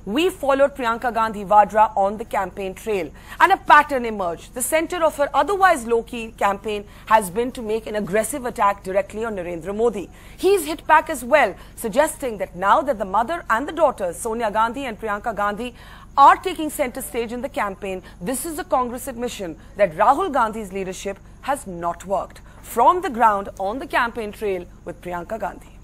We followed Priyanka Gandhi Vadra on the campaign trail and a pattern emerged. The center of her otherwise low-key campaign has been to make an aggressive attack directly on Narendra Modi. He's hit back as well, suggesting that now that the mother and the daughters, Sonia Gandhi and Priyanka Gandhi, are taking center stage in the campaign, this is a Congress admission that Rahul Gandhi's leadership has not worked. From the ground on the campaign trail with Priyanka Gandhi.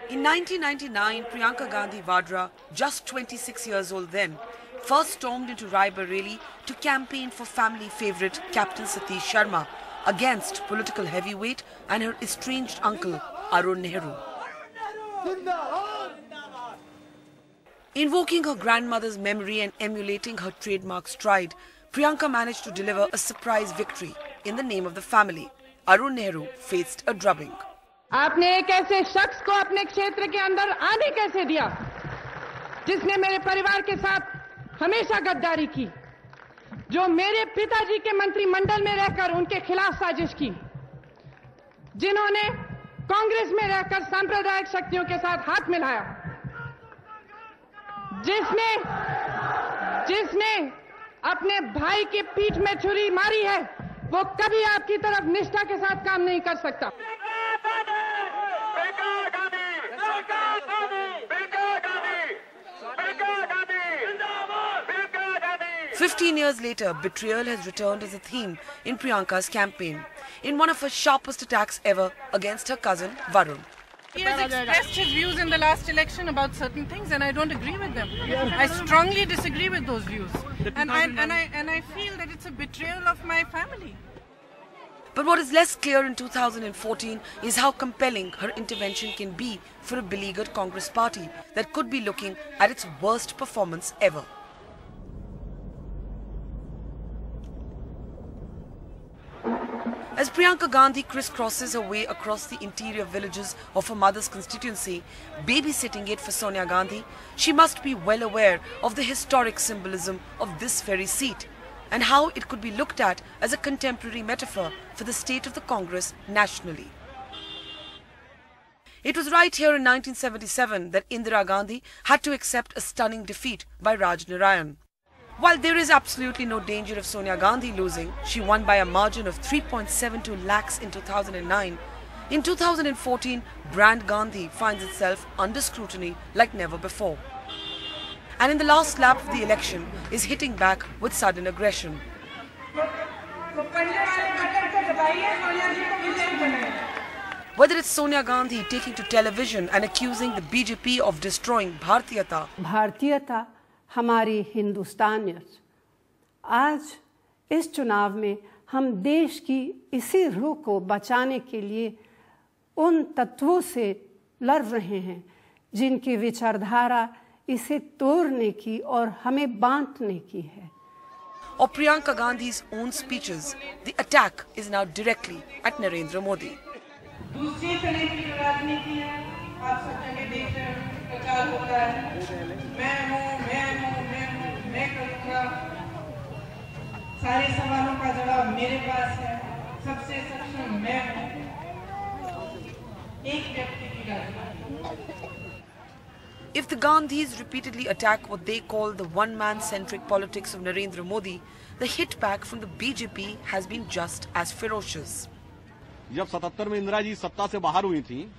In 1999, Priyanka Gandhi Vadra, just 26 years old then, first stormed into Rai Bareli to campaign for family favourite Captain Satish Sharma against political heavyweight and her estranged uncle Arun Nehru. Invoking her grandmother's memory and emulating her trademark stride, Priyanka managed to deliver a surprise victory in the name of the family. Arun Nehru faced a drubbing. आपने एक ऐसे शख्स को अपने क्षेत्र के अंदर आने कैसे दिया जिसने मेरे परिवार के साथ हमेशा गद्दारी की, जो मेरे पिताजी के मंत्रिमंडल में रहकर उनके खिलाफ साजिश की, जिन्होंने कांग्रेस में रहकर सांप्रदायिक शक्तियों के साथ हाथ मिलाया, जिसने अपने भाई की पीठ में छुरी मारी है, वो कभी आपकी तरफ निष्ठा के साथ काम नहीं कर सकता। 15 years later, betrayal has returned as a theme in Priyanka's campaign, in one of her sharpest attacks ever against her cousin Varun. He has expressed his views in the last election about certain things, and I don't agree with them. I strongly disagree with those views, and I feel that it's a betrayal of my family. But what is less clear in 2014 is how compelling her intervention can be for a beleaguered Congress party that could be looking at its worst performance ever. As Priyanka Gandhi crisscrosses her way across the interior villages of her mother's constituency, babysitting it for Sonia Gandhi, she must be well aware of the historic symbolism of this very seat and how it could be looked at as a contemporary metaphor for the state of the Congress nationally. It was right here in 1977 that Indira Gandhi had to accept a stunning defeat by Raj Narayan. While there is absolutely no danger of Sonia Gandhi losing, she won by a margin of 3.72 lakhs in 2009. In 2014, brand Gandhi finds itself under scrutiny like never before. And in the last lap of the election is hitting back with sudden aggression. Whether it's Sonia Gandhi taking to television and accusing the BJP of destroying Bhartiyata, हमारी हिंदुस्तानियत, आज इस चुनाव में हम देश की इसी रूह को बचाने के लिए उन तत्वों से लड़ रहे हैं जिनकी विचारधारा इसे तोड़ने की और हमें बांटने की है. Or Priyanka Gandhi's own speeches, the attack is now directly at Narendra Modi. दूसरी तरह की राजनीति है, आप सब जगह देख रहे हैं, प्रचार होता है, मैं करूँगा, सारे सवालों का जवाब मेरे पास है, सबसे सक्षम मैं हूँ, एक व्यक्ति की राजनीति. If the Gandhis repeatedly attack what they call the one-man-centric politics of Narendra Modi, the hit back from the BJP has been just as ferocious. जब 77 में इंदिरा जी सत्ता से बाहर हुई थी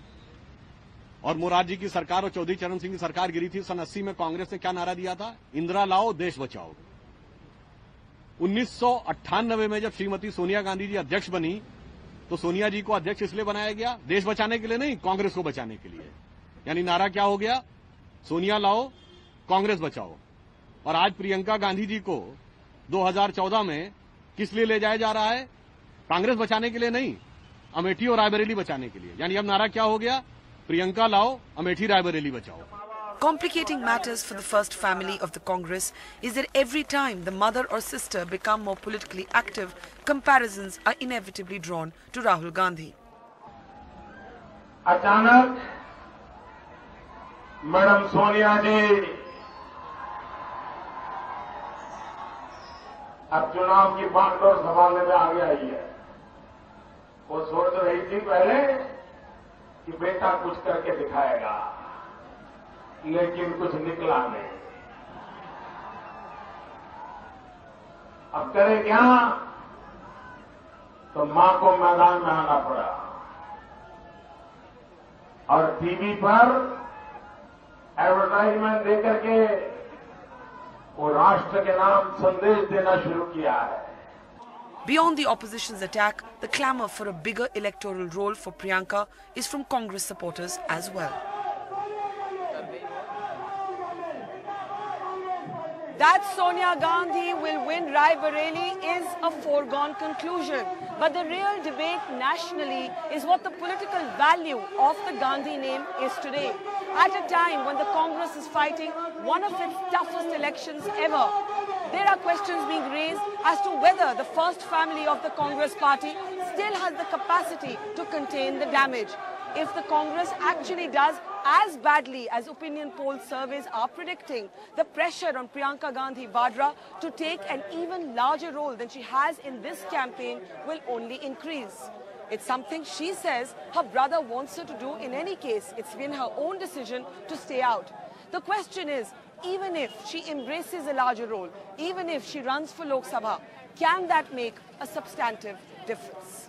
और मोरारजी की सरकार और चौधरी चरण सिंह की सरकार गिरी थी, सन 80 में कांग्रेस ने क्या नारा दिया था? इंदिरा लाओ, देश बचाओ. 1998 में जब श्रीमती सोनिया गांधी जी अध्यक्ष बनी तो सोनिया जी को अध्यक्ष इसलिए बनाया गया, देश बचाने के लिए नहीं, कांग्रेस को बचाने के लिए. यानी नारा क्या हो गया? सोनिया लाओ, कांग्रेस बचाओ. और आज प्रियंका गांधी जी को 2014 में किस लिए ले जाया जा रहा है? कांग्रेस बचाने के लिए नहीं, अमेठी और रायबरेली बचाने के लिए. यानी अब नारा क्या हो गया? प्रियंका लाओ, अमेठी रायबरेली बचाओ. Complicating matters for the first family of the Congress is that every time the mother or sister become more politically active, comparisons are inevitably drawn to Rahul Gandhi. अचानक मैडम सोनिया जी अब चुनाव की बागडोर संभालने में आगे आई है. वो सोच रही थी पहले कि बेटा कुछ करके दिखाएगा, लेकिन कुछ निकला नहीं। अब करे क्या? तो मां को मैदान में आना पड़ा और टीवी पर एडवर्टाइजमेंट देकर के वो राष्ट्र के नाम संदेश देना शुरू किया है। Beyond the opposition's attack, the clamour for a bigger electoral role for Priyanka is from Congress supporters as well. That Sonia Gandhi will win Raebareli is a foregone conclusion. But the real debate nationally is what the political value of the Gandhi name is today. At a time when the Congress is fighting one of its toughest elections ever, there are questions being raised as to whether the first family of the Congress party still has the capacity to contain the damage. If the Congress actually does as badly as opinion poll surveys are predicting, the pressure on Priyanka Gandhi Vadra to take an even larger role than she has in this campaign will only increase. It's something she says her brother wants her to do in any case. It's been her own decision to stay out. The question is, even if she embraces a larger role, even if she runs for Lok Sabha, can that make a substantive difference?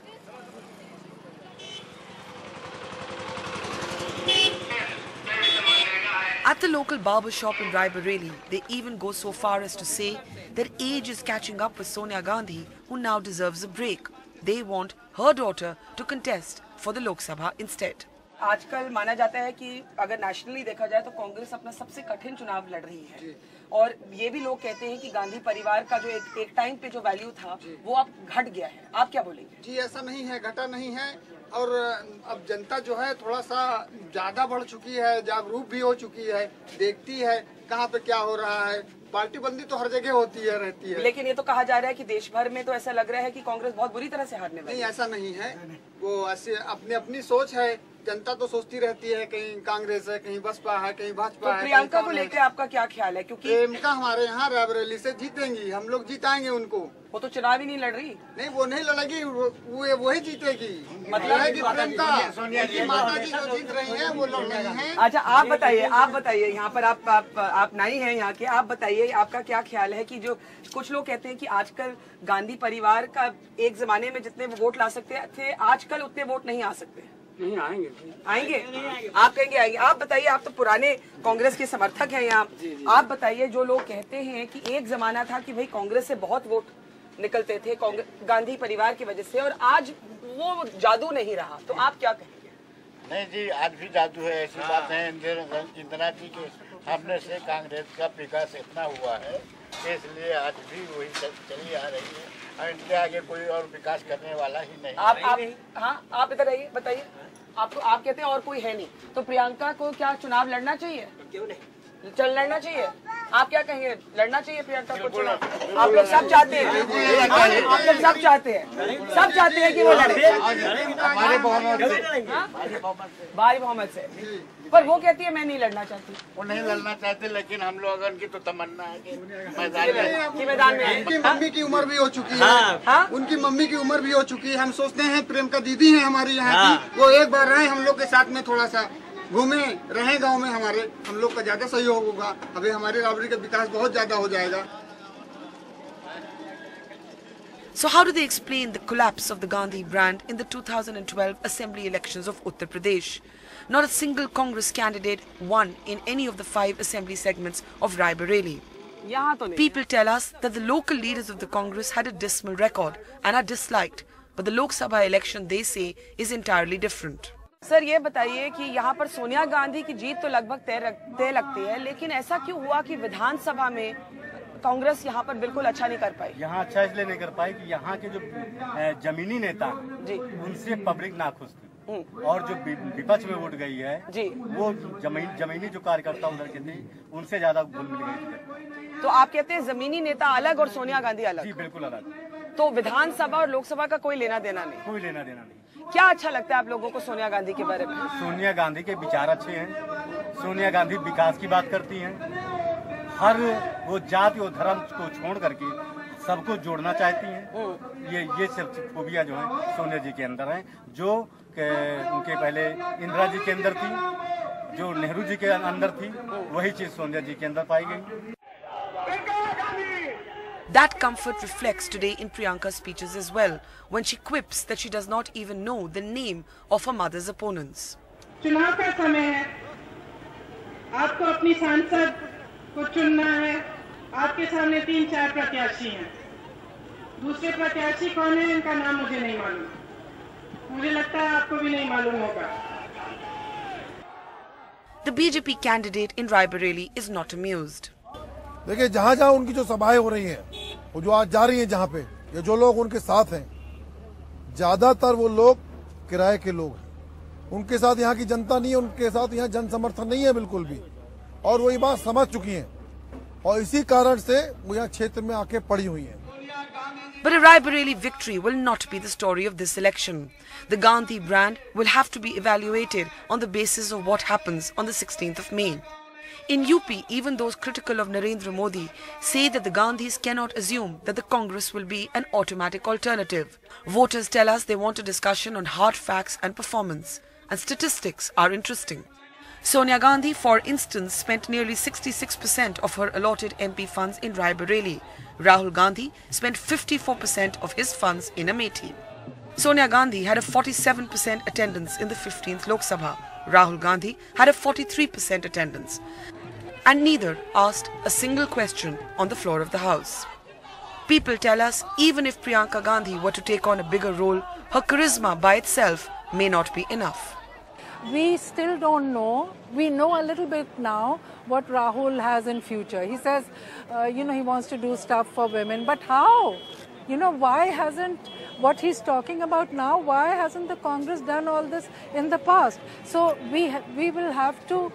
At the local barber shop in Raebareli, they even go so far as to say that age is catching up with Sonia Gandhi, who now deserves a break. They want her daughter to contest for the Lok Sabha instead. आजकल माना जाता है कि अगर nationally देखा जाए तो कांग्रेस अपना सबसे कठिन चुनाव लड़ रही है और ये भी लोग कहते हैं कि गांधी परिवार का जो एक टाइम पे जो वैल्यू था वो अब घट गया है। आप क्या बोलेंगे? जी ऐसा नहीं है, घटा नहीं है और अब जनता जो है थोड़ा सा ज्यादा बढ़ चुकी है, जागरूक भी हो चुकी है, देखती है कहाँ पे क्या हो रहा है। पार्टी बंदी तो हर जगह होती है, रहती है। लेकिन ये तो कहा जा रहा है कि देश भर में तो ऐसा लग रहा है कि कांग्रेस बहुत बुरी तरह से हारने वाली है। नहीं, ऐसा नहीं है, वो ऐसे अपनी अपनी सोच है। जनता तो सोचती रहती है कहीं कांग्रेस है, कहीं बसपा है, कहीं भाजपा है। प्रियंका को लेकर आपका क्या ख्याल है? क्योंकि प्रियंका हमारे यहाँ रायबरेली से जीतेंगी, हम लोग जिताएंगे उनको। वो तो चुनाव ही नहीं लड़ रही। नहीं, वो नहीं लड़ेगी, वो वही जीतेगी। मतलब है कि प्रियंका माता जी जो जीत रही है वो लड़ रही है। अच्छा, आप बताइए यहाँ पर आप नई हैं यहाँ के, आप बताइए आपका क्या ख्याल है कि जो कुछ लोग कहते हैं कि आजकल गांधी परिवार का एक जमाने में जितने वोट ला सकते थे आजकल उतने वोट नहीं आ सकते। नहीं आएंगे। आप कहेंगे आएंगे। आप बताइए, आप तो पुराने कांग्रेस के समर्थक हैं यहाँ। आप बताइए, जो लोग कहते हैं कि एक जमाना था कि भाई कांग्रेस से बहुत वोट निकलते थे गांधी परिवार की वजह से और आज वो जादू नहीं रहा, तो आप क्या कहेंगे? नहीं जी, आज भी जादू है। ऐसी बात है इंदिरा जी के सामने से कांग्रेस का विकास इतना हुआ है, इसलिए आज भी वही चली आ रही है और इनके आगे कोई और विकास करने वाला ही नहीं। आप इधर आइए, बताइए। आप कहते हैं और कोई है नहीं, तो प्रियंका को क्या चुनाव लड़ना चाहिए? क्यों नहीं लड़ना चाहिए? आप क्या कहेंगे, लड़ना चाहिए प्रियंका को चुनाव? आप लोग सब चाहते हैं, आप लोग सब चाहते हैं कि वो लड़े भारी बहुमत से, पर वो कहती है मैं नहीं लड़ना चाहती। वो नहीं लड़ना चाहते, लेकिन हम लोग उनकी तो तमन्ना है कि मैदान में। उनकी मम्मी की उम्र भी हो चुकी है, उनकी मम्मी की उम्र भी हो चुकी है। हम सोचते हैं प्रियंका दीदी है हमारी यहाँ की, वो एक बार रहे हम लोग के साथ में, थोड़ा सा घूमे रहे गांव में हमारे, हम लोग का ज्यादा सहयोग होगा। अभी हमारे रायबरेली का विकास बहुत ज्यादा हो जाएगा। So how do they explain the collapse of the Gandhi brand in the 2012 assembly elections of Uttar Pradesh? Not a single Congress candidate won in any of the 5 assembly segments of Raebareli. People tell us that the local leaders of the Congress had a dismal record and are disliked, but the Lok Sabha election, they say, is entirely different. Sir ये बताइए कि यहाँ पर सोनिया गांधी की जीत तो लगभग तय लगती है, लेकिन ऐसा क्यों हुआ कि विधानसभा में कांग्रेस यहाँ पर बिल्कुल अच्छा नहीं कर पाई? यहाँ अच्छा इसलिए नहीं कर पाई कि यहाँ के जो जमीनी नेता जी उनसे पब्लिक नाखुश थी और जो विपक्ष में वोट गई है जी वो जमीनी जो कार्यकर्ता उधर के थे उनसे ज्यादा घुल मिल गई। तो आप कहते हैं जमीनी नेता अलग और सोनिया गांधी अलग? जी बिल्कुल अलग। तो विधानसभा और लोकसभा का कोई लेना देना नहीं? कोई लेना देना नहीं। क्या अच्छा लगता है आप लोगों को सोनिया गांधी के बारे में? सोनिया गांधी के विचार अच्छे हैं, सोनिया गांधी विकास की बात करती हैं, हर वो जाति और धर्म को छोड़ करके सबको जोड़ना चाहती हैं। ये सब खूबियां जो हैं सोनिया जी के अंदर हैं, जो उनके पहले इंदिरा जी के अंदर थी, जो नेहरू जी के अंदर थी वही चीज सोनिया जी के अंदर पाई गई। That comfort reflects today in Priyanka's speeches as well, when she quips that she does not even know the name of her mother's opponents. चुनाव का समय है, आपको अपनी सांसद को चुनना है। आपके सामने 3-4 प्रत्याशी हैं। दूसरे प्रत्याशी कौन है इनका नाम मुझे नहीं मालूम। मुझे लगता है आपको भी नहीं मालूम होगा। The BJP candidate in Raebareli is not amused. देखिए जहाँ जहाँ उनकी जो सभाएं हो रही हैं, वो जो आज जा रही हैं जहाँ पे, ये जो लोग उनके साथ हैं, ज्यादातर वो लोग किराए के लोग हैं। उनके साथ यहाँ की जनता नहीं है, उनके साथ यहाँ जन समर्थन नहीं है बिल्कुल भी, और वो ये बात समझ चुकी हैं और इसी कारण से वो यहाँ क्षेत्र में आके पड़ी हुई हैं। But a Raebareli victory will not be the story of this election. The Gandhi brand will have to be evaluated on the basis of what happens on the 16th of May. In UP, even those critical of Narendra Modi say that the Gandhis cannot assume that the Congress will be an automatic alternative. Voters tell us they want a discussion on hard facts and performance, and statistics are interesting. Sonia Gandhi, for instance, spent nearly 66% of her allotted MP funds in Raebareli. Rahul Gandhi spent 54% of his funds in Amethi. Sonia Gandhi had a 47% attendance in the 15th Lok Sabha. Rahul Gandhi had a 43% attendance. And neither asked a single question on the floor of the House. People tell us even if Priyanka Gandhi were to take on a bigger role, her charisma by itself may not be enough. We still don't know. We know a little bit now what Rahul has in future. He says, he wants to do stuff for women. But how? Why hasn't what he's talking about now, why hasn't the Congress done all this in the past? So we will have to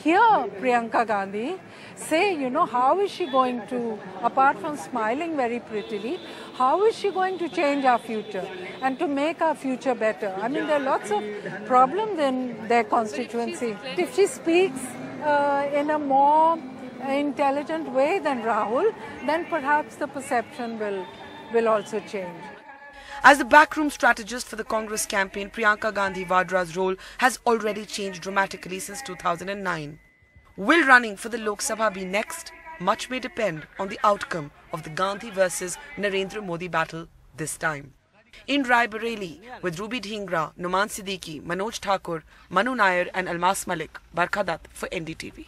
hear Priyanka Gandhi say, how is she going to, apart from smiling very prettily, how is she going to change our future and to make our future better? I mean, there are lots of problems in their constituency. If she speaks in a more intelligent way than Rahul, then perhaps the perception will also change. As the backroom strategist for the Congress campaign, Priyanka Gandhi Vadra's role has already changed dramatically since 2009. Will running for the Lok Sabha be next? Much may depend on the outcome of the Gandhi versus Narendra Modi battle this time. In Raebareli, with Ruby Dhingra, Numan Siddiqui, Manoj Thakur, Manu Nair and Almas Malik, Barkha Dutt for NDTV.